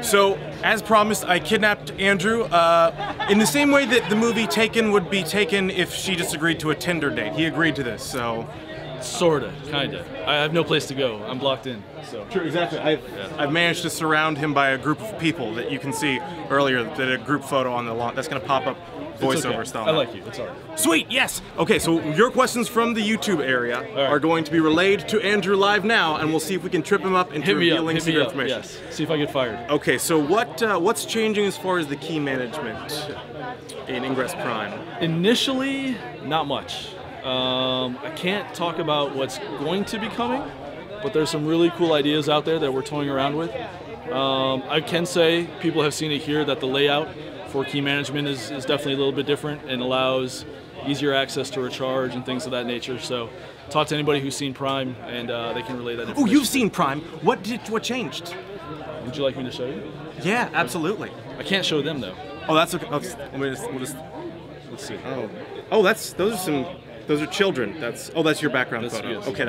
So, as promised, I kidnapped Andrew in the same way that the movie Taken would be taken if she just agreed to a Tinder date. He agreed to this, so... Sorta, kinda. I have no place to go. I'm blocked in, so... True, exactly. I've managed to surround him by a group of people that you can see earlier, that a group photo on the lawn. That's going to pop up voiceover style. I like you. It's alright. Sweet, yes! Okay, so your questions from the YouTube area are going to be relayed to Andrew live now, and we'll see if we can trip him up into revealing secret information. Yes. See if I get fired. Okay, so what's changing as far as the key management in Ingress Prime? Initially, not much. I can't talk about what's going to be coming, but there's some really cool ideas out there that we're toying around with. I can say, people have seen it here, that the layout for key management is definitely a little bit different and allows easier access to recharge and things of that nature. So talk to anybody who's seen Prime and they can relay that information. Oh, you've seen Prime. What changed? Would you like me to show you? Yeah, absolutely. I can't show them though. Oh, that's okay. Let's see. Oh, those are children. That's your background photo. Yes, okay,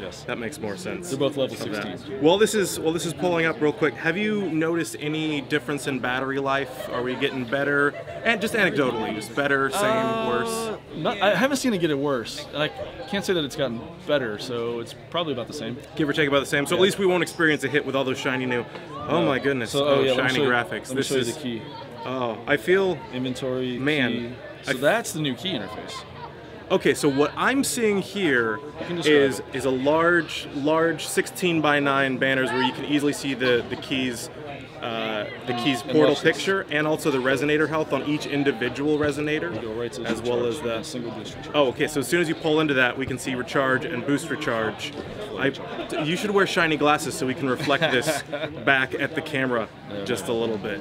yes. That makes more sense. They're both level 16. While this is pulling up real quick, have you noticed any difference in battery life? Are we getting better? And just anecdotally, just better, same, worse? I haven't seen it get worse. I can't say that it's gotten better, so it's probably about the same. Give or take about the same. So at least we won't experience a hit with all those shiny new. Oh my goodness! Shiny graphics. Let me show you the key. Oh, I feel inventory. Man, key. So that's the new key interface. Okay, so what I'm seeing here is a large 16:9 banners where you can easily see the keys portal picture and also the resonator health on each individual resonator, as well as the single boost recharge. Oh, okay. So as soon as you pull into that, we can see recharge and boost recharge. You should wear shiny glasses so we can reflect this back at the camera just a little bit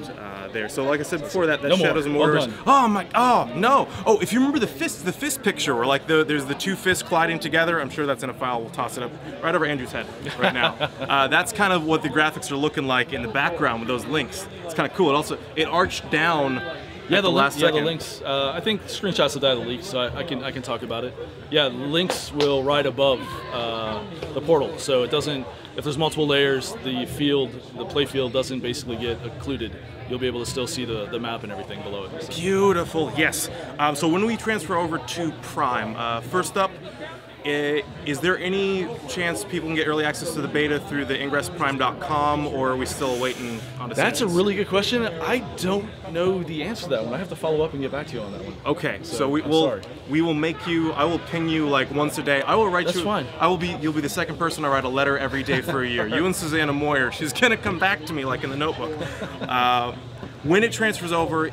there. So like I said before, that Shadows and Mortars. Oh no! Oh, if you remember the fist picture where like there's the two fists colliding together. I'm sure that's in a file. We'll toss it up right over Andrew's head right now. That's kind of what the graphics are looking like in the background with those links. It's kind of cool. It arched down. Yeah, the last second. The links. I think screenshots of that are leaked, so I can talk about it. Yeah, the links will ride above the portal, so it doesn't. If there's multiple layers, the play field doesn't basically get occluded. You'll be able to still see the map and everything below it. So. Beautiful. Yes. So when we transfer over to Prime, first up. Is there any chance people can get early access to the beta through the ingressprime.com, or are we still waiting on decisions? That's a really good question. I don't know the answer to that one. I have to follow up and get back to you on that one. Okay, so we will make you. I will ping you like once a day. I will write you. That's fine. You'll be the second person I write a letter every day for a year. You and Susanna Moyer. She's gonna come back to me like in the Notebook. When it transfers over,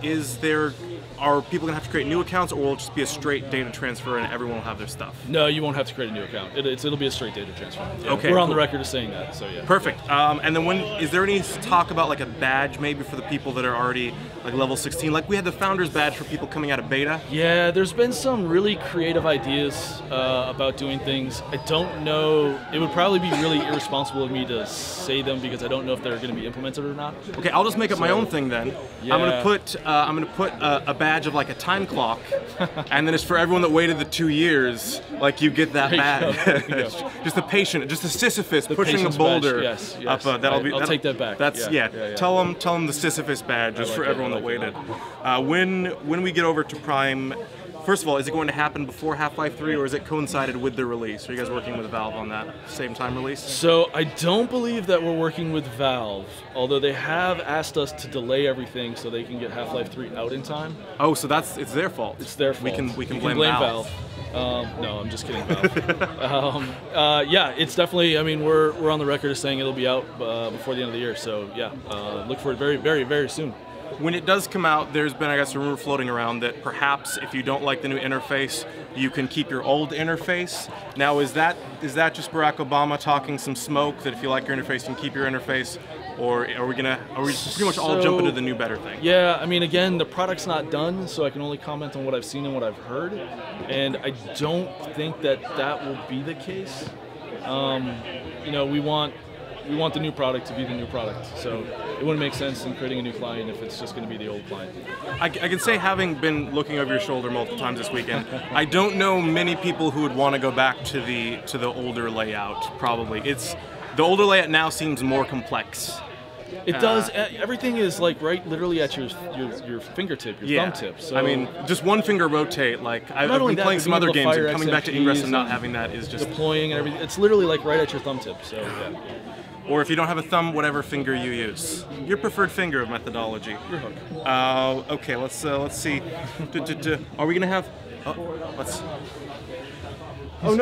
are people going to have to create new accounts, or will it just be a straight data transfer and everyone will have their stuff? No, you won't have to create a new account. It'll be a straight data transfer. Yeah. Okay, we're on the record of saying that, so yeah. Perfect. And then is there any talk about like a badge maybe for the people that are already like level 16? Like we had the Founders badge for people coming out of beta. Yeah, there's been some really creative ideas about doing things. I don't know. It would probably be really irresponsible of me to say them because I don't know if they're going to be implemented or not. Okay, I'll just make up my own thing then. Yeah. I'm gonna put a badge of like a time clock, and then it's for everyone that waited the 2 years. Like you get that badge. Just the patient, just the Sisyphus pushing a boulder up. I'll take that back. That's Tell them the Sisyphus badge is for everyone that waited. When we get over to Prime. First of all, is it going to happen before Half-Life 3, or is it coincided with the release? Are you guys working with Valve on that same time release? So I don't believe that we're working with Valve, although they have asked us to delay everything so they can get Half-Life 3 out in time. Oh, so it's their fault. It's their fault. We can blame Valve. No, I'm just kidding, Valve. Yeah, it's definitely. I mean, we're on the record of saying it'll be out before the end of the year. So yeah, look for it very, very, very soon. When it does come out, there's been, I guess, a rumor floating around that perhaps if you don't like the new interface, you can keep your old interface. Now, is that just Barack Obama talking some smoke that if you like your interface, you can keep your interface, or are we pretty much all jump into the new better thing? Yeah, I mean, again, the product's not done, so I can only comment on what I've seen and what I've heard, and I don't think that will be the case. You know, we want the new product to be the new product, so it wouldn't make sense in creating a new client if it's just going to be the old client. I can say, having been looking over your shoulder multiple times this weekend, I don't know many people who would want to go back to the older layout. Probably the older layout now seems more complex It does. Everything is like literally at your fingertip, your thumb tip. So I mean, just one finger rotate. Like I've been playing some other games, and coming back to Ingress and not having that is just deploying and everything. It's literally like right at your thumb tip. So yeah. Or if you don't have a thumb, whatever finger you use, your preferred finger of methodology. Your hook. Okay, let's see. Are we gonna have? Let's. He's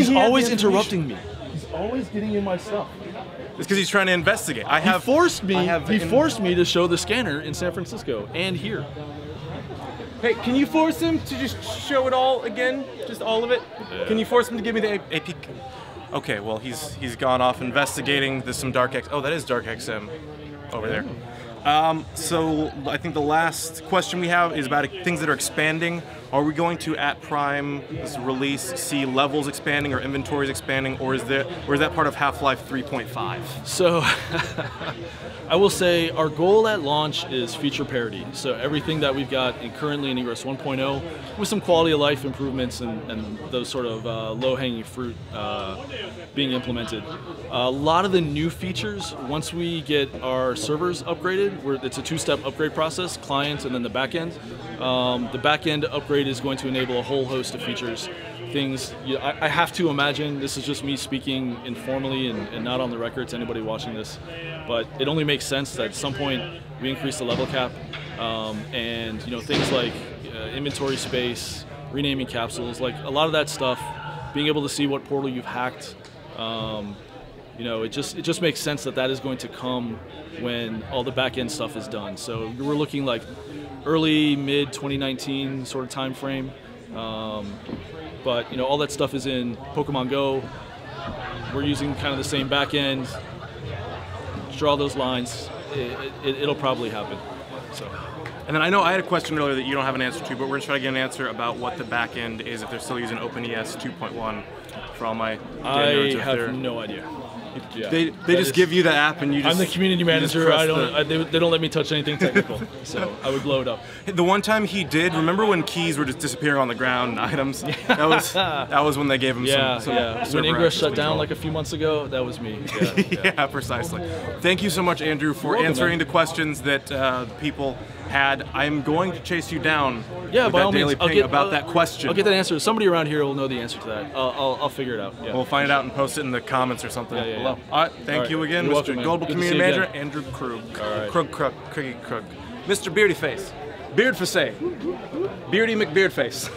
always interrupting me. He's always getting in my stuff. It's because he's trying to investigate. He forced me to show the scanner in San Francisco and here. Hey, can you force him to just show it all again? Just all of it? Yeah. Can you force him to give me the AP? Okay, well he's gone off investigating. There's some Dark X. Oh, that is Dark XM over there. So I think the last question we have is about things that are expanding. Are we going to at Prime this release see levels expanding or inventories expanding, or is that part of Half-Life 3.5? So I will say our goal at launch is feature parity. So everything that we've got currently in Ingress 1.0 with some quality of life improvements and those sort of low-hanging fruit being implemented. A lot of the new features, once we get our servers upgraded, it's a two-step upgrade process, client and then the back end. The back end upgrade is going to enable a whole host of features. Things, I have to imagine, this is just me speaking informally and not on the record to anybody watching this, but it only makes sense that at some point we increase the level cap and things like inventory space, renaming capsules, like a lot of that stuff, being able to see what portal you've hacked, it just makes sense that is going to come when all the back end stuff is done. So we're looking like early, mid 2019 sort of time frame. But all that stuff is in Pokemon Go. We're using kind of the same back end. Draw those lines. It'll probably happen. So. And then I know I had a question earlier that you don't have an answer to, but we're going to try to get an answer about what the back end is if they're still using OpenES 2.1 for all my I have no idea. Yeah, they just give you the app and you just. I'm the community manager. They don't let me touch anything technical, so I would blow it up. The one time he did, remember when keys were just disappearing on the ground and items? That was when they gave him some when Ingress shut down like a few months ago, that was me. Yeah, precisely. Thank you so much, Andrew, for answering the questions that people had. I'm going to chase you down with that daily ping about that question. I'll get that answer. Somebody around here will know the answer to that. I'll figure it out. Yeah. We'll find it out and post it in the comments or something below. All right, thank you again, You're Mr. welcome, Global Good Community Manager, Andrew Krug. All right. Krug. Mr. Beardy Face. Beard Face. Beardy McBeardface.